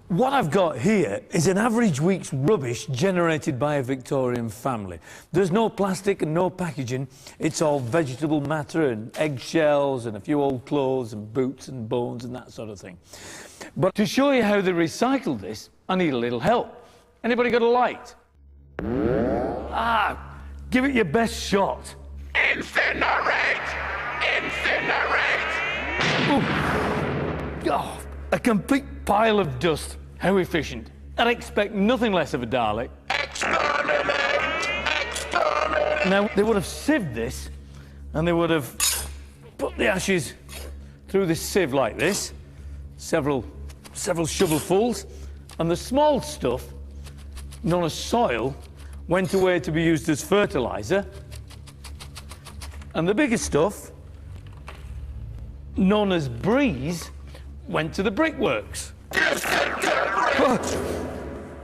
What I've got here is an average week's rubbish generated by a Victorian family. There's no plastic and no packaging. It's all vegetable matter and eggshells and a few old clothes and boots and bones and that sort of thing. But to show you how they recycle this, I need a little help. Anybody got a light? Give it your best shot. Incinerate! Incinerate! Ooh. Oh, a complete pile of dust. How efficient. I'd expect nothing less of a Dalek. Exterminate! Exterminate! Now, they would have sieved this, and they would have put the ashes through this sieve like this, several shovelfuls, and the small stuff, known as soil, went away to be used as fertilizer, and the bigger stuff, known as breeze, went to the brickworks,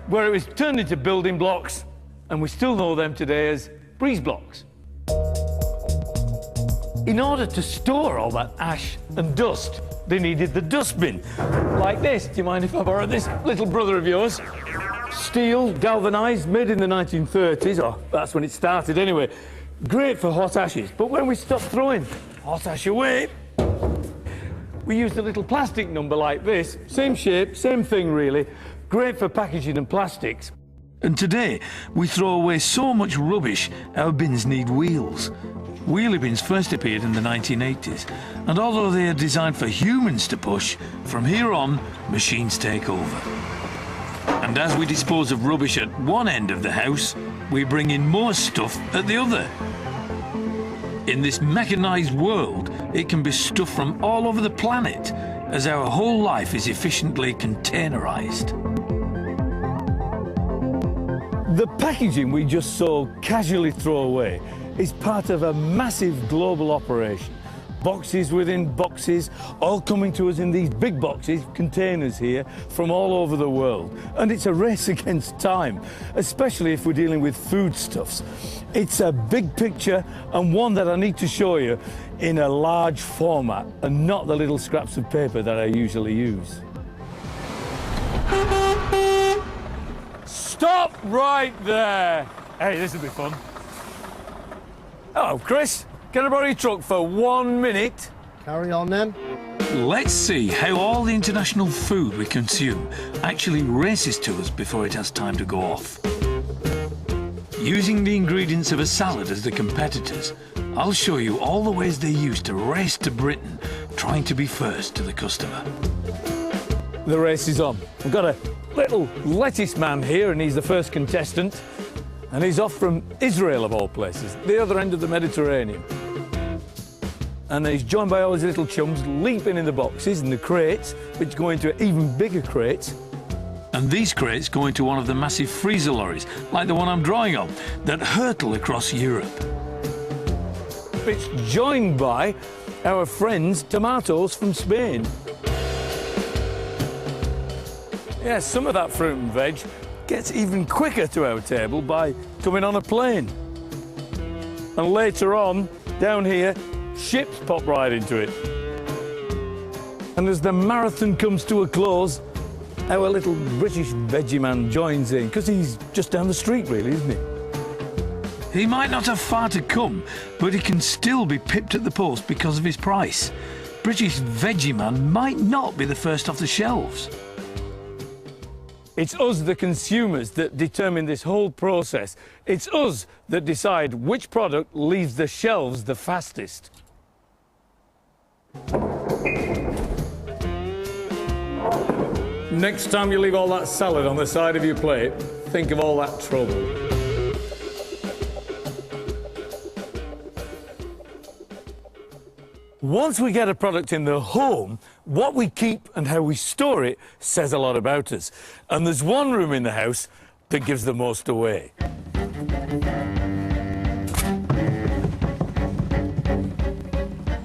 where it was turned into building blocks, and we still know them today as breeze blocks. In order to store all that ash and dust, they needed the dustbin, like this. Do you mind if I borrow this little brother of yours? Steel, galvanised, made in the 1930s, or that's when it started anyway. Great for hot ashes, but when we stopped throwing hot ash away, we used a little plastic number like this. Same shape, same thing really. Great for packaging and plastics. And today, we throw away so much rubbish, our bins need wheels. Wheelie bins first appeared in the 1980s, and although they are designed for humans to push, from here on, machines take over. And as we dispose of rubbish at one end of the house, we bring in more stuff at the other. In this mechanised world, it can be stuff from all over the planet, as our whole life is efficiently containerised. The packaging we just so casually throw away is part of a massive global operation. Boxes within boxes, all coming to us in these big boxes, containers here, from all over the world. And it's a race against time, especially if we're dealing with foodstuffs. It's a big picture and one that I need to show you in a large format and not the little scraps of paper that I usually use. Stop right there! Hey, this will be fun. Hello, Chris. Can I borrow your truck for 1 minute? Carry on then. Let's see how all the international food we consume actually races to us before it has time to go off. Using the ingredients of a salad as the competitors, I'll show you all the ways they use to race to Britain, trying to be first to the customer. The race is on. We've got a little lettuce man here, and he's the first contestant. And he's off from Israel, of all places, the other end of the Mediterranean. And he's joined by all his little chums leaping in the boxes and the crates, which go into even bigger crates. And these crates go into one of the massive freezer lorries, like the one I'm drawing on, that hurtle across Europe. It's joined by our friends tomatoes from Spain. Yeah, some of that fruit and veg gets even quicker to our table by coming on a plane. And later on, down here, ships pop right into it. And as the marathon comes to a close, our little British veggie man joins in, because he's just down the street, really, isn't he? He might not have far to come, but he can still be pipped at the post because of his price. British veggie man might not be the first off the shelves. It's us, the consumers, that determine this whole process. It's us that decide which product leaves the shelves the fastest. Next time you leave all that salad on the side of your plate, think of all that trouble. Once we get a product in the home, what we keep and how we store it says a lot about us. And there's one room in the house that gives the most away.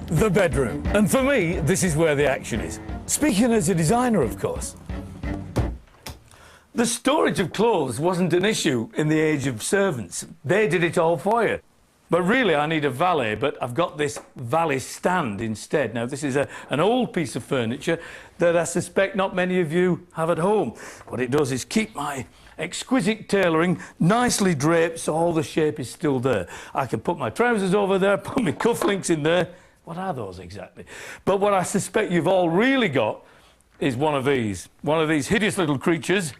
The bedroom. And for me, this is where the action is. Speaking as a designer, of course. The storage of clothes wasn't an issue in the age of servants. They did it all for you. But really, I need a valet, but I've got this valet stand instead. Now, this is an old piece of furniture that I suspect not many of you have at home. What it does is keep my exquisite tailoring nicely draped so all the shape is still there. I can put my trousers over there, put my cufflinks in there. What are those exactly? But what I suspect you've all really got is one of these hideous little creatures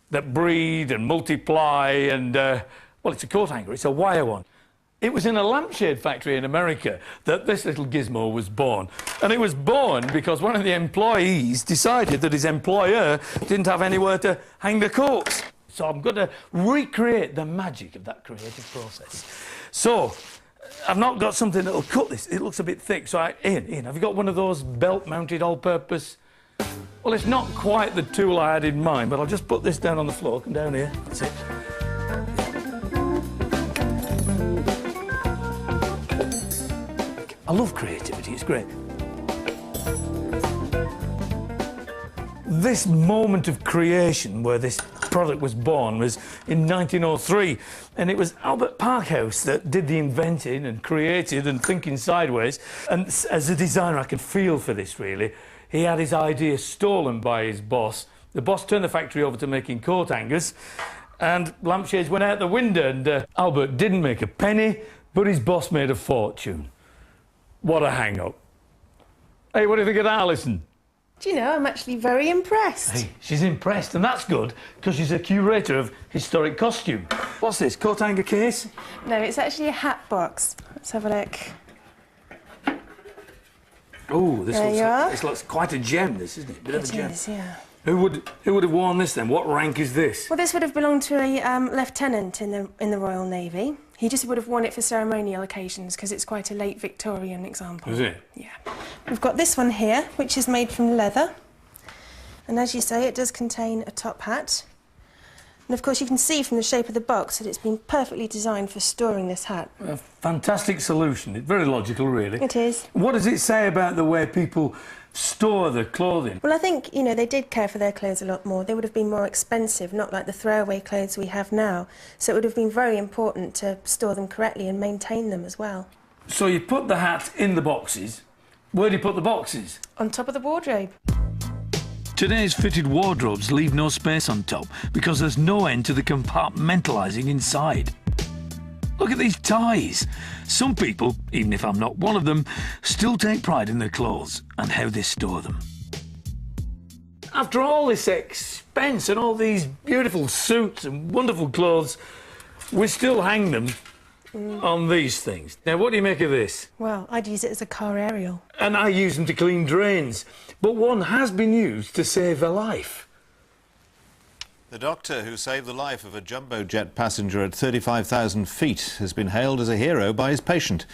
that breed and multiply and, well, it's a coat hanger, it's a wire one. It was in a lampshade factory in America that this little gizmo was born. And it was born because one of the employees decided that his employer didn't have anywhere to hang the coats. So I'm going to recreate the magic of that creative process. So I've not got something that'll cut this. It looks a bit thick. So Ian, have you got one of those belt-mounted all-purpose? Well, it's not quite the tool I had in mind, but I'll just put this down on the floor. Come down here. That's it. I love creativity, it's great. This moment of creation where this product was born was in 1903, and it was Albert Parkhouse that did the inventing and created and thinking sideways. And as a designer, I could feel for this, really. He had his idea stolen by his boss. The boss turned the factory over to making coat hangers, and lampshades went out the window, and Albert didn't make a penny, but his boss made a fortune. What a hang-up. Hey, what do you think of that, Alison? Do you know, I'm actually very impressed. Hey, she's impressed, and that's good, because she's a curator of historic costume. What's this, coat hanger case? No, it's actually a hat box. Let's have a look. Oh, There this looks quite a gem, this, isn't it? Bit of a gem. It is, yeah. Who would have worn this, then? What rank is this? Well, this would have belonged to a lieutenant in the Royal Navy. He just would have worn it for ceremonial occasions because it's quite a late Victorian example. Is it? Yeah. We've got this one here, which is made from leather. And as you say, it does contain a top hat. And of course, you can see from the shape of the box that it's been perfectly designed for storing this hat. A fantastic solution. It's very logical, really. It is. What does it say about the way people store their clothing? Well, I think, you know, they did care for their clothes a lot more. They would have been more expensive, not like the throwaway clothes we have now. So it would have been very important to store them correctly and maintain them as well. So you put the hat in the boxes. Where do you put the boxes? On top of the wardrobe. Today's fitted wardrobes leave no space on top because there's no end to the compartmentalising inside. Look at these ties. Some people, even if I'm not one of them, still take pride in their clothes and how they store them. After all this expense and all these beautiful suits and wonderful clothes, we still hang them on these things. Now, what do you make of this? Well, I'd use it as a car aerial. And I use them to clean drains. But one has been used to save a life. The doctor who saved the life of a jumbo jet passenger at 35,000 feet has been hailed as a hero by his patient.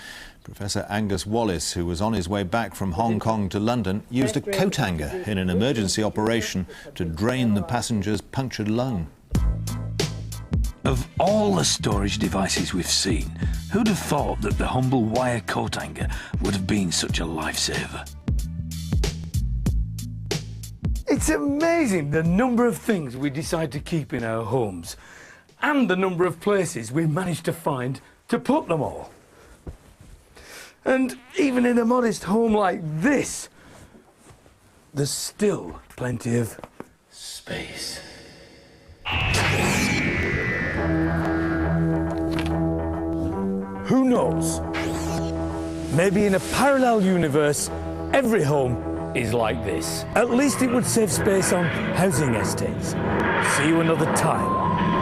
Professor Angus Wallace, who was on his way back from Hong Kong to London, used a coat hanger in an emergency operation to drain the passenger's punctured lung. Of all the storage devices we've seen, who'd have thought that the humble wire coat hanger would have been such a lifesaver? It's amazing the number of things we decide to keep in our homes and the number of places we manage to find to put them all. And even in a modest home like this, there's still plenty of space. Who knows? Maybe in a parallel universe, every home is like this. At least it would save space on housing estates. See you another time.